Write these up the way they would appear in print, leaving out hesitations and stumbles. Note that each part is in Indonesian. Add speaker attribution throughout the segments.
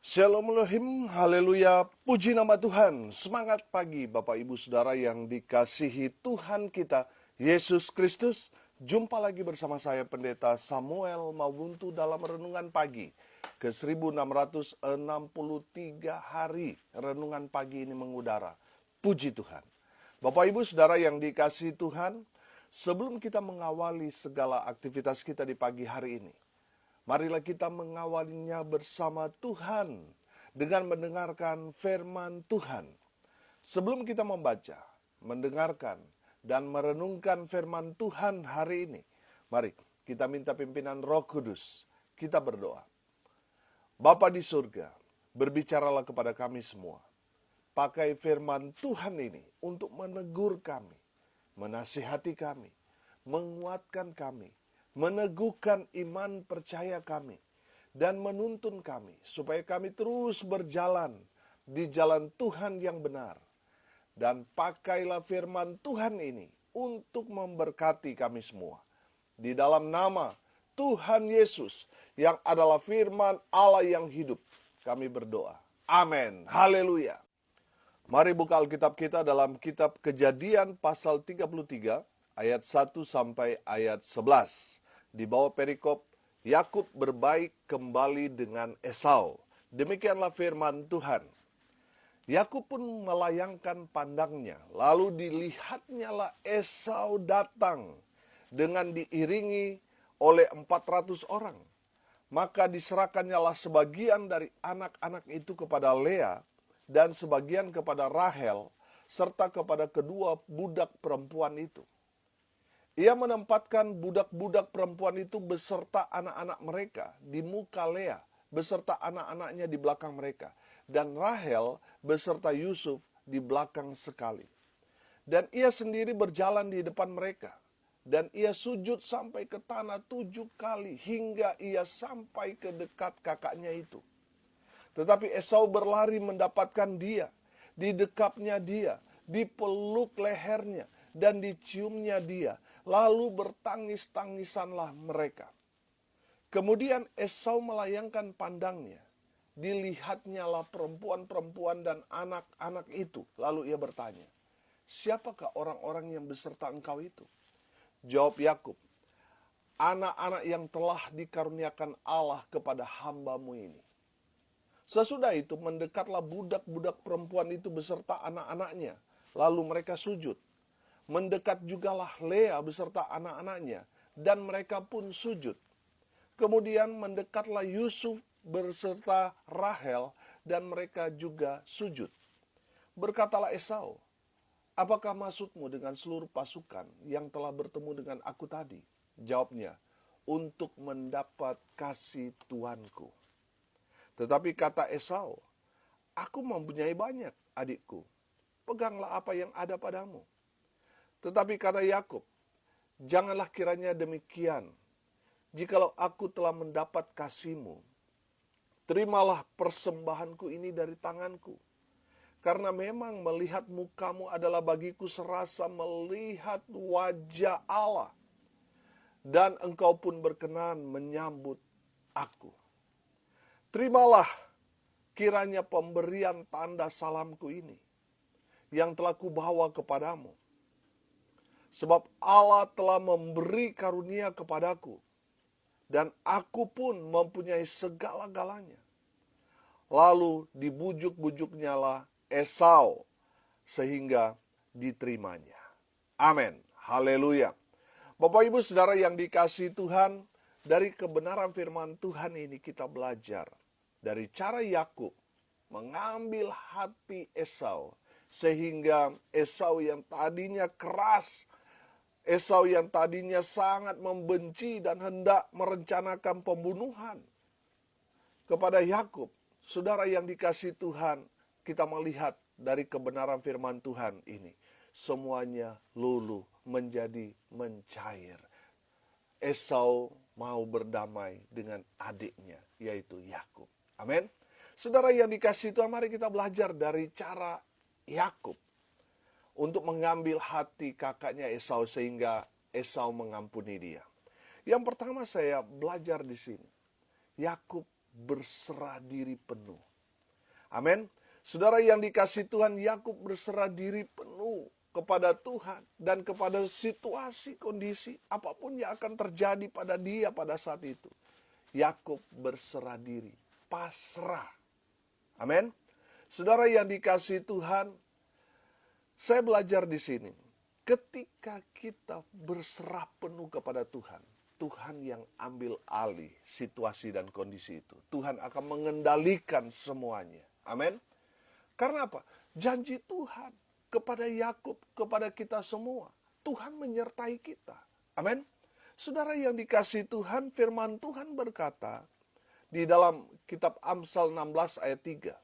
Speaker 1: Shalom Elohim, haleluya, puji nama Tuhan. Semangat pagi Bapak Ibu Saudara yang dikasihi Tuhan kita, Yesus Kristus. Jumpa lagi bersama saya Pendeta Samuel Mawuntu dalam Renungan Pagi. Ke 1663 hari Renungan Pagi ini mengudara. Puji Tuhan. Bapak Ibu Saudara yang dikasihi Tuhan, sebelum kita mengawali segala aktivitas kita di pagi hari ini, marilah kita mengawalinya bersama Tuhan dengan mendengarkan firman Tuhan. Sebelum kita membaca, mendengarkan, dan merenungkan firman Tuhan hari ini, mari kita minta pimpinan Roh Kudus. Kita berdoa. Bapa di surga, berbicaralah kepada kami semua. Pakai firman Tuhan ini untuk menegur kami, menasihati kami, menguatkan kami, meneguhkan iman percaya kami, dan menuntun kami supaya kami terus berjalan di jalan Tuhan yang benar. Dan pakailah firman Tuhan ini untuk memberkati kami semua. Di dalam nama Tuhan Yesus yang adalah firman Allah yang hidup, kami berdoa. Amin. Haleluya. Mari buka Alkitab kita dalam kitab Kejadian pasal 33 ayat 1 sampai ayat 11. Di bawah perikop, Yakub berbaik kembali dengan Esau. Demikianlah firman Tuhan. Yakub pun melayangkan pandangnya, lalu dilihatnyalah Esau datang dengan diiringi oleh 400 orang. Maka diserahkannyalah sebagian dari anak-anak itu kepada Lea dan sebagian kepada Rahel serta kepada kedua budak perempuan itu. Ia menempatkan budak-budak perempuan itu beserta anak-anak mereka di muka Lea, beserta anak-anaknya di belakang mereka. Dan Rahel beserta Yusuf di belakang sekali. Dan ia sendiri berjalan di depan mereka. Dan ia sujud sampai ke tanah 7 kali hingga ia sampai ke dekat kakaknya itu. Tetapi Esau berlari mendapatkan dia, didekapnya dia, dipeluk lehernya, dan diciumnya dia. Lalu bertangis-tangisanlah mereka. Kemudian Esau melayangkan pandangnya. Dilihatnyalah perempuan-perempuan dan anak-anak itu. Lalu ia bertanya, siapakah orang-orang yang beserta engkau itu? Jawab Yakub, anak-anak yang telah dikaruniakan Allah kepada hamba-Mu ini. Sesudah itu mendekatlah budak-budak perempuan itu beserta anak-anaknya. Lalu mereka sujud. Mendekat jugalah Lea beserta anak-anaknya, dan mereka pun sujud. Kemudian mendekatlah Yusuf beserta Rahel, dan mereka juga sujud. Berkatalah Esau, apakah maksudmu dengan seluruh pasukan yang telah bertemu dengan aku tadi? Jawabnya, untuk mendapat kasih tuanku. Tetapi kata Esau, aku mempunyai banyak adikku, peganglah apa yang ada padamu. Tetapi kata Yakub, janganlah kiranya demikian. Jikalau aku telah mendapat kasih-Mu, terimalah persembahanku ini dari tanganku. Karena memang melihat muka-Mu adalah bagiku serasa melihat wajah Allah. Dan engkau pun berkenan menyambut aku. Terimalah kiranya pemberian tanda salamku ini, yang telah kubawa kepadamu. Sebab Allah telah memberi karunia kepadaku, dan aku pun mempunyai segala-galanya. Lalu dibujuk-bujuknyalah Esau, sehingga diterimanya. Amin. Haleluya. Bapak Ibu Saudara yang dikasihi Tuhan, dari kebenaran firman Tuhan ini kita belajar. Dari cara Yakub mengambil hati Esau, sehingga Esau yang tadinya keras, Esau yang tadinya sangat membenci dan hendak merencanakan pembunuhan kepada Yakub. Saudara yang dikasihi Tuhan, kita melihat dari kebenaran firman Tuhan ini, semuanya luluh menjadi mencair. Esau mau berdamai dengan adiknya, yaitu Yakub. Amin. Saudara yang dikasihi Tuhan, mari kita belajar dari cara Yakub untuk mengambil hati kakaknya Esau sehingga Esau mengampuni dia. Yang pertama saya belajar di sini, Yakub berserah diri penuh. Amin. Saudara yang dikasihi Tuhan, Yakub berserah diri penuh kepada Tuhan dan kepada situasi, kondisi, apapun yang akan terjadi pada dia pada saat itu. Yakub berserah diri, pasrah. Amin. Saudara yang dikasihi Tuhan, saya belajar di sini. Ketika kita berserah penuh kepada Tuhan, Tuhan yang ambil alih situasi dan kondisi itu. Tuhan akan mengendalikan semuanya. Amin. Karena apa? Janji Tuhan kepada Yakub, kepada kita semua. Tuhan menyertai kita. Amin. Saudara yang dikasihi Tuhan, firman Tuhan berkata di dalam kitab Amsal 16 ayat 3.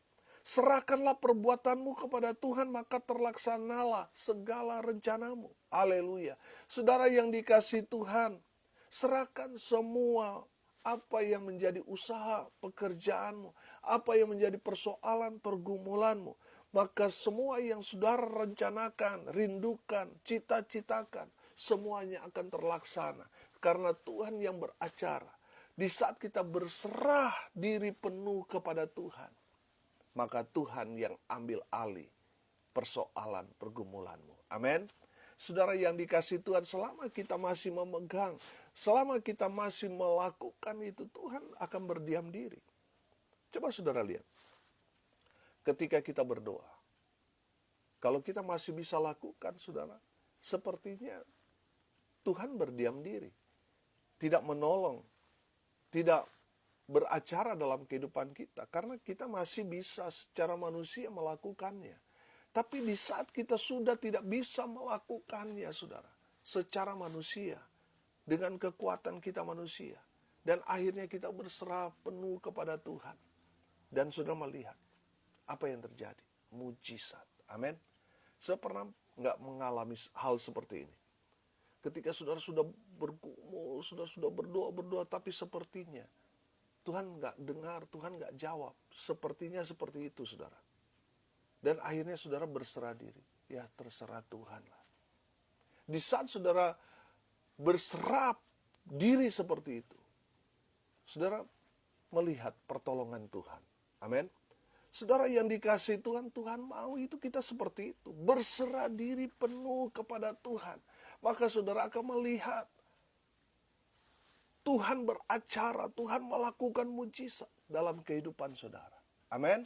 Speaker 1: Serahkanlah perbuatanmu kepada Tuhan, maka terlaksanalah segala rencanamu. Haleluya. Saudara yang dikasihi Tuhan, serahkan semua apa yang menjadi usaha pekerjaanmu, apa yang menjadi persoalan pergumulanmu. Maka semua yang saudara rencanakan, rindukan, cita-citakan, semuanya akan terlaksana. Karena Tuhan yang beracara. Di saat kita berserah diri penuh kepada Tuhan, maka Tuhan yang ambil alih persoalan pergumulanmu. Amin. Saudara yang dikasihi Tuhan, selama kita masih memegang, selama kita masih melakukan itu, Tuhan akan berdiam diri. Coba saudara lihat. Ketika kita berdoa, kalau kita masih bisa lakukan, saudara, sepertinya Tuhan berdiam diri. Tidak menolong, tidak beracara dalam kehidupan kita. Karena kita masih bisa secara manusia melakukannya. Tapi di saat kita sudah tidak bisa melakukannya, saudara, secara manusia, dengan kekuatan kita manusia, dan akhirnya kita berserah penuh kepada Tuhan, dan sudah melihat apa yang terjadi, mujizat. Amin. Saya pernah nggak mengalami hal seperti ini. Ketika saudara sudah bergumul, sudah berdoa, tapi sepertinya Tuhan nggak dengar, Tuhan nggak jawab. Sepertinya seperti itu, saudara. Dan akhirnya saudara berserah diri. Ya terserah Tuhan lah. Di saat saudara berserah diri seperti itu, saudara melihat pertolongan Tuhan. Amin. Saudara yang dikasihi Tuhan, Tuhan mau itu kita seperti itu. Berserah diri penuh kepada Tuhan. Maka saudara akan melihat Tuhan beracara, Tuhan melakukan mujizat dalam kehidupan saudara. Amin.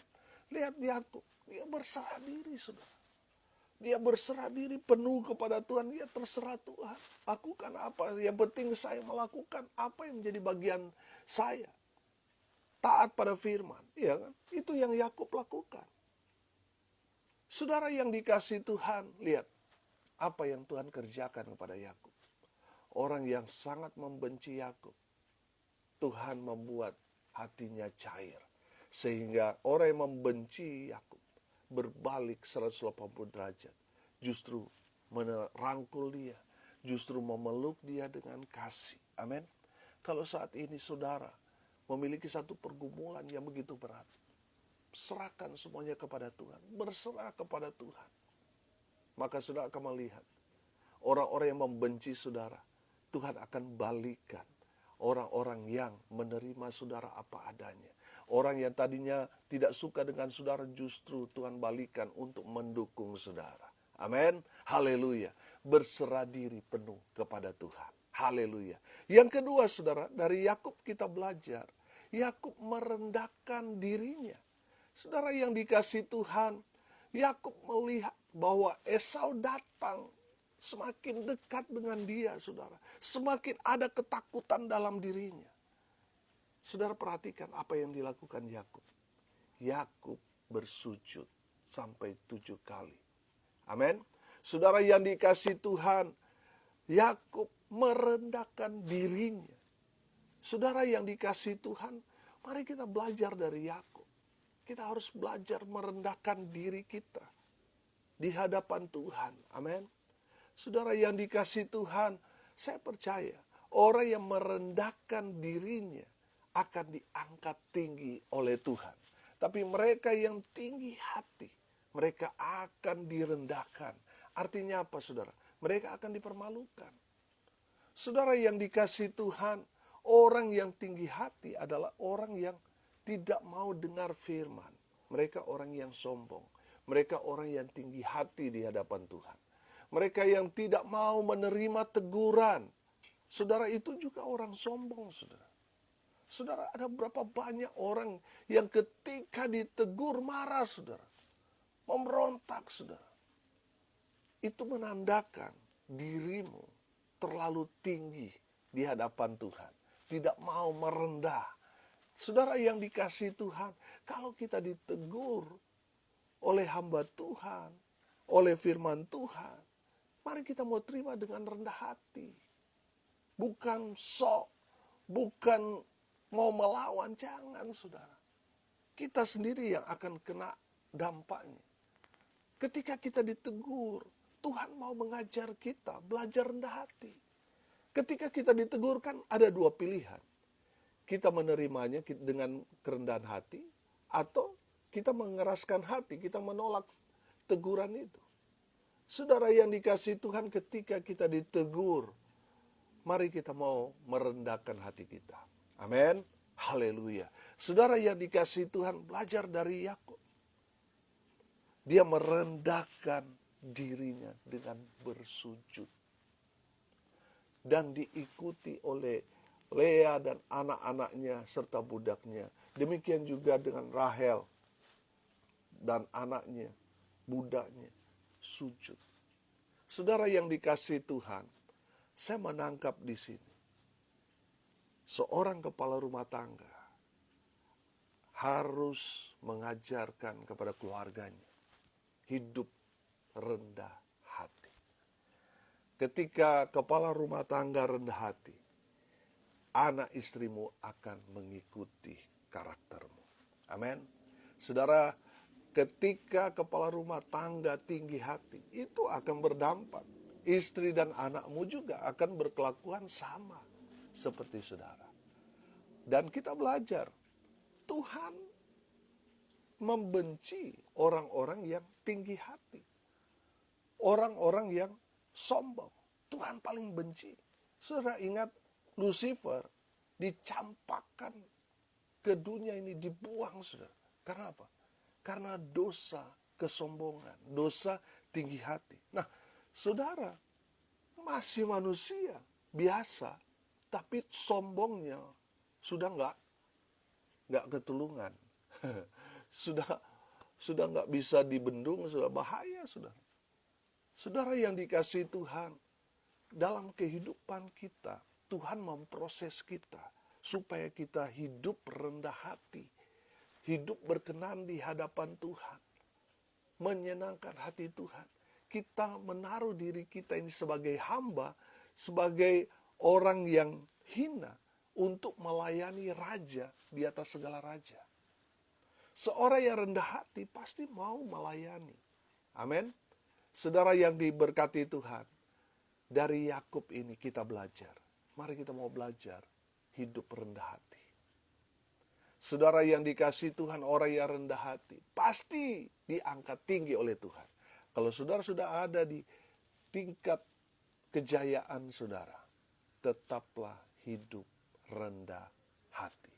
Speaker 1: Lihat Yakub, dia berserah diri, saudara. Dia berserah diri penuh kepada Tuhan. Dia terserah Tuhan. Lakukan apa? Yang penting saya melakukan apa yang menjadi bagian saya. Taat pada firman. Iya kan? Itu yang Yakub lakukan. Saudara yang dikasihi Tuhan, lihat apa yang Tuhan kerjakan kepada Yakub. Orang yang sangat membenci Yakub, Tuhan membuat hatinya cair. Sehingga orang yang membenci Yakub berbalik 180 derajat. Justru merangkul dia. Justru memeluk dia dengan kasih. Amin. Kalau saat ini saudara memiliki satu pergumulan yang begitu berat, serahkan semuanya kepada Tuhan. Berserah kepada Tuhan. Maka saudara akan melihat orang-orang yang membenci saudara, Tuhan akan balikan orang-orang yang menerima saudara apa adanya. Orang yang tadinya tidak suka dengan saudara, justru Tuhan balikan untuk mendukung saudara. Amin. Haleluya. Berserah diri penuh kepada Tuhan. Haleluya. Yang kedua saudara, dari Yakub kita belajar. Yakub merendahkan dirinya. Saudara yang dikasihi Tuhan, Yakub melihat bahwa Esau datang. Semakin dekat dengan dia, saudara. Semakin ada ketakutan dalam dirinya. Saudara perhatikan apa yang dilakukan Yakub. Yakub bersujud sampai 7 kali. Amin. Saudara yang dikasihi Tuhan, Yakub merendahkan dirinya. Saudara yang dikasihi Tuhan, mari kita belajar dari Yakub. Kita harus belajar merendahkan diri kita di hadapan Tuhan. Amin. Saudara yang dikasihi Tuhan, saya percaya orang yang merendahkan dirinya akan diangkat tinggi oleh Tuhan. Tapi mereka yang tinggi hati, mereka akan direndahkan. Artinya apa, saudara? Mereka akan dipermalukan. Saudara yang dikasihi Tuhan, orang yang tinggi hati adalah orang yang tidak mau dengar firman. Mereka orang yang sombong. Mereka orang yang tinggi hati di hadapan Tuhan. Mereka yang tidak mau menerima teguran. Saudara, itu juga orang sombong, saudara. Saudara, ada berapa banyak orang yang ketika ditegur marah, saudara. Memberontak, saudara. Itu menandakan dirimu terlalu tinggi di hadapan Tuhan. Tidak mau merendah. Saudara yang dikasihi Tuhan, kalau kita ditegur oleh hamba Tuhan, oleh firman Tuhan, mari kita mau terima dengan rendah hati. Bukan sok, bukan mau melawan, jangan saudara. Kita sendiri yang akan kena dampaknya. Ketika kita ditegur, Tuhan mau mengajar kita, belajar rendah hati. Ketika kita ditegur kan ada dua pilihan. Kita menerimanya dengan kerendahan hati, atau kita mengeraskan hati, kita menolak teguran itu. Saudara yang dikasihi Tuhan, ketika kita ditegur, mari kita mau merendahkan hati kita. Amin. Haleluya. Saudara yang dikasihi Tuhan, belajar dari Yakub. Dia merendahkan dirinya dengan bersujud. Dan diikuti oleh Lea dan anak-anaknya serta budaknya. Demikian juga dengan Rahel dan anaknya, budaknya, sujud. Saudara yang dikasihi Tuhan, saya menangkap di sini. Seorang kepala rumah tangga harus mengajarkan kepada keluarganya hidup rendah hati. Ketika kepala rumah tangga rendah hati, anak istrimu akan mengikuti karaktermu. Amin. Saudara, ketika kepala rumah tangga tinggi hati, itu akan berdampak. Istri dan anakmu juga akan berkelakuan sama seperti saudara. Dan kita belajar, Tuhan membenci orang-orang yang tinggi hati. Orang-orang yang sombong. Tuhan paling benci. Saudara ingat, Lucifer dicampakkan ke dunia ini, dibuang, saudara. Karena apa? Karena dosa kesombongan, dosa tinggi hati. Nah, saudara, masih manusia biasa, tapi sombongnya sudah nggak ketulungan. sudah nggak bisa dibendung, sudah bahaya, saudara. Saudara yang dikasihi Tuhan, dalam kehidupan kita, Tuhan memproses kita supaya kita hidup rendah hati, hidup berkenan di hadapan Tuhan, menyenangkan hati Tuhan. Kita menaruh diri kita ini sebagai hamba, sebagai orang yang hina untuk melayani raja di atas segala raja. Seorang yang rendah hati pasti mau melayani. Amin. Saudara yang diberkati Tuhan, dari Yakub ini kita belajar. Mari kita mau belajar hidup rendah hati. Saudara yang dikasihi Tuhan, orang yang rendah hati pasti diangkat tinggi oleh Tuhan. Kalau saudara sudah ada di tingkat kejayaan saudara, tetaplah hidup rendah hati.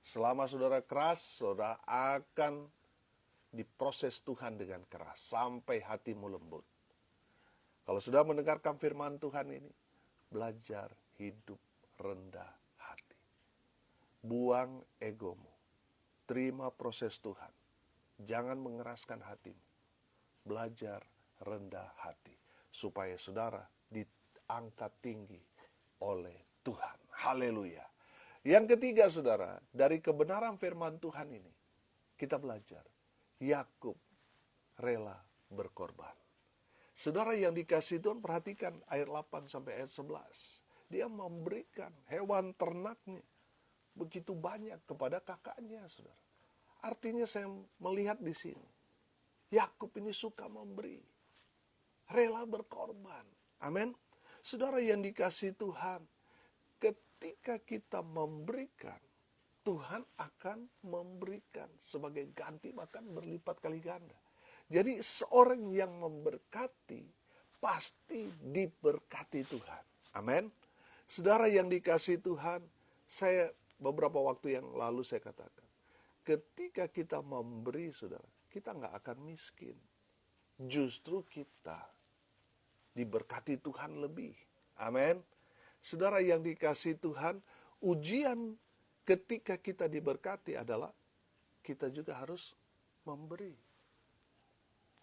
Speaker 1: Selama saudara keras, saudara akan diproses Tuhan dengan keras sampai hatimu lembut. Kalau sudah mendengarkan firman Tuhan ini, belajar hidup rendah hati. Buang egomu. Terima proses Tuhan. Jangan mengeraskan hatimu. Belajar rendah hati. Supaya saudara diangkat tinggi oleh Tuhan. Haleluya. Yang ketiga saudara, dari kebenaran firman Tuhan ini, kita belajar. Yakub rela berkorban. Saudara yang dikasihi Tuhan, perhatikan ayat 8 sampai ayat 11. Dia memberikan hewan ternaknya begitu banyak kepada kakaknya, saudara. Artinya saya melihat di sini, Yakub ini suka memberi, rela berkorban. Amin. Saudara yang dikasihi Tuhan, ketika kita memberikan, Tuhan akan memberikan sebagai ganti, bahkan berlipat kali ganda. Jadi seorang yang memberkati pasti diberkati Tuhan. Amin. Saudara yang dikasihi Tuhan, saya beberapa waktu yang lalu saya katakan, ketika kita memberi, saudara, kita nggak akan miskin. Justru kita diberkati Tuhan lebih. Amin. Saudara yang dikasihi Tuhan, ujian ketika kita diberkati adalah kita juga harus memberi.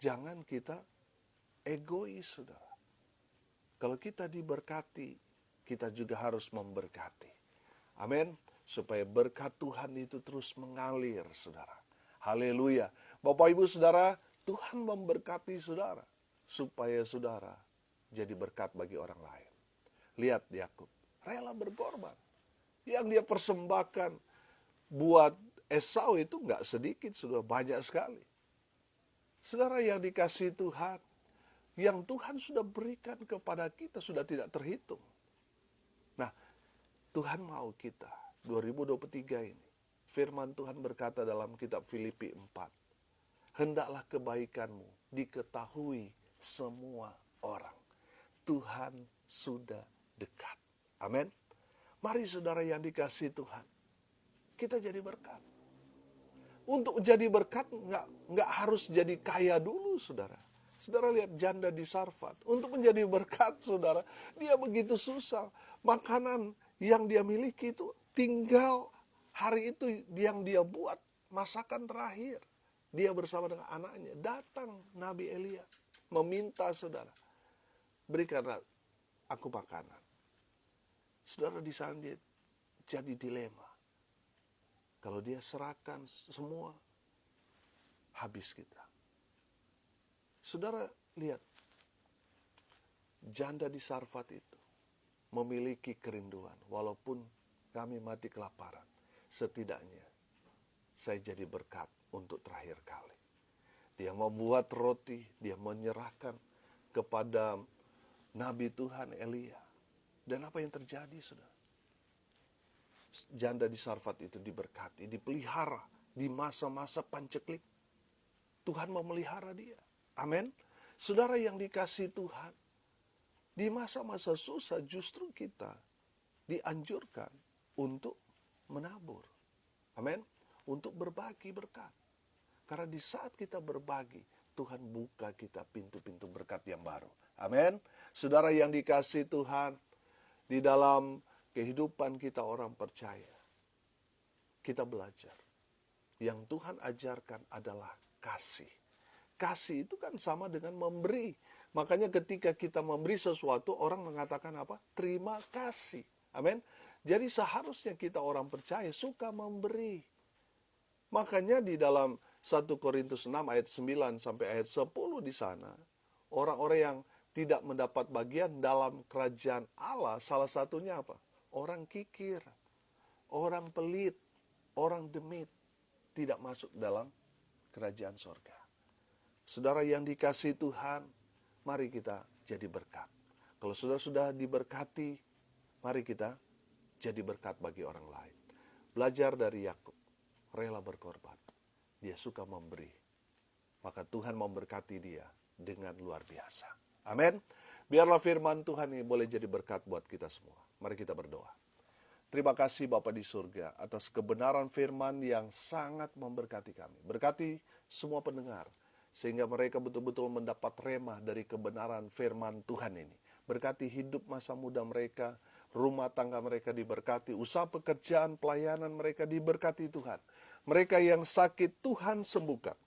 Speaker 1: Jangan kita egois, saudara. Kalau kita diberkati, kita juga harus memberkati. Amin. Supaya berkat Tuhan itu terus mengalir, saudara. Haleluya. Bapak Ibu Saudara, Tuhan memberkati saudara supaya saudara jadi berkat bagi orang lain. Lihat Yakub, rela berkorban. Yang dia persembahkan buat Esau itu nggak sedikit, sudah banyak sekali. Saudara yang dikasihi Tuhan, yang Tuhan sudah berikan kepada kita sudah tidak terhitung. Nah, Tuhan mau kita 2023 ini. Firman Tuhan berkata dalam kitab Filipi 4. Hendaklah kebaikanmu diketahui semua orang. Tuhan sudah dekat. Amin. Mari saudara yang dikasihi Tuhan, kita jadi berkat. Untuk jadi berkat nggak harus jadi kaya dulu, saudara. Saudara lihat janda di Sarfat. Untuk menjadi berkat, saudara, dia begitu susah. Makanan yang dia miliki itu tinggal hari itu yang dia buat masakan terakhir. Dia bersama dengan anaknya. Datang Nabi Elia meminta saudara, berikanlah aku makanan. Saudara di sana dia jadi dilema. Kalau dia serahkan semua, habis kita. Saudara lihat, janda di Sarfat itu memiliki kerinduan. Walaupun kami mati kelaparan, setidaknya saya jadi berkat untuk terakhir kali. Dia membuat roti, dia menyerahkan kepada Nabi Tuhan Elia. Dan apa yang terjadi, saudara? Janda di Sarfat itu diberkati, dipelihara di masa-masa panceklik. Tuhan memelihara dia. Amin. Saudara yang dikasihi Tuhan, di masa-masa susah justru kita dianjurkan untuk menabur. Amin. Untuk berbagi berkat. Karena di saat kita berbagi, Tuhan buka kita pintu-pintu berkat yang baru. Amin. Saudara yang dikasihi Tuhan, di dalam kehidupan kita orang percaya, kita belajar. Yang Tuhan ajarkan adalah kasih. Kasih itu kan sama dengan memberi. Makanya ketika kita memberi sesuatu, orang mengatakan apa? Terima kasih. Amin. Jadi seharusnya kita orang percaya suka memberi. Makanya di dalam 1 Korintus 6 ayat 9 sampai ayat 10 di sana, orang-orang yang tidak mendapat bagian dalam kerajaan Allah, salah satunya apa? Orang kikir, orang pelit, orang demit, tidak masuk dalam kerajaan sorga. Saudara yang dikasihi Tuhan, mari kita jadi berkat. Kalau saudara sudah diberkati, mari kita jadi berkat bagi orang lain. Belajar dari Yakub, rela berkorban. Dia suka memberi. Maka Tuhan memberkati dia dengan luar biasa. Amin. Biarlah firman Tuhan ini boleh jadi berkat buat kita semua. Mari kita berdoa. Terima kasih Bapa di surga atas kebenaran firman yang sangat memberkati kami. Berkati semua pendengar, sehingga mereka betul-betul mendapat remah dari kebenaran firman Tuhan ini. Berkati hidup masa muda mereka, rumah tangga mereka diberkati, usaha pekerjaan, pelayanan mereka diberkati Tuhan. Mereka yang sakit Tuhan sembuhkan.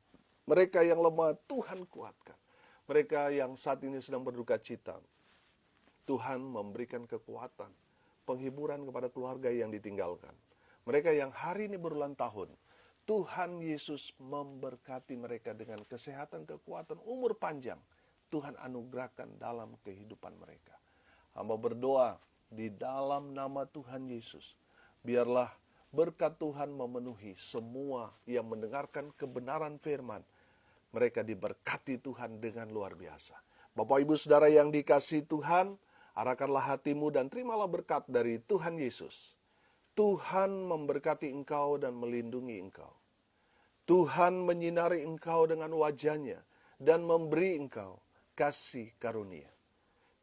Speaker 1: Mereka yang lemah Tuhan kuatkan. Mereka yang saat ini sedang berduka cita, Tuhan memberikan kekuatan, penghiburan kepada keluarga yang ditinggalkan. Mereka yang hari ini berulang tahun, Tuhan Yesus memberkati mereka dengan kesehatan, kekuatan, umur panjang. Tuhan anugerahkan dalam kehidupan mereka. Hamba berdoa di dalam nama Tuhan Yesus, biarlah berkat Tuhan memenuhi semua yang mendengarkan kebenaran firman. Mereka diberkati Tuhan dengan luar biasa. Bapak Ibu Saudara yang dikasihi Tuhan, arahkanlah hatimu dan terimalah berkat dari Tuhan Yesus. Tuhan memberkati engkau dan melindungi engkau. Tuhan menyinari engkau dengan wajahnya dan memberi engkau kasih karunia.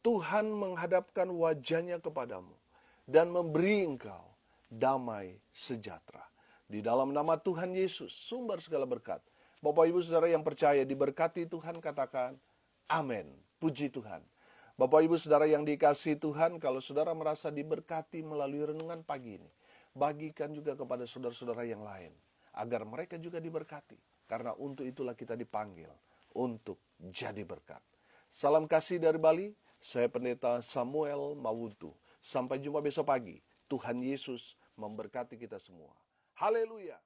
Speaker 1: Tuhan menghadapkan wajahnya kepadamu dan memberi engkau damai sejahtera. Di dalam nama Tuhan Yesus, sumber segala berkat. Bapak Ibu Saudara yang percaya diberkati Tuhan, katakan amin. Puji Tuhan. Bapak Ibu Saudara yang dikasihi Tuhan, kalau saudara merasa diberkati melalui renungan pagi ini, bagikan juga kepada saudara-saudara yang lain, agar mereka juga diberkati. Karena untuk itulah kita dipanggil, untuk jadi berkat. Salam kasih dari Bali, saya Pendeta Samuel Mawuntu. Sampai jumpa besok pagi. Tuhan Yesus memberkati kita semua. Haleluya.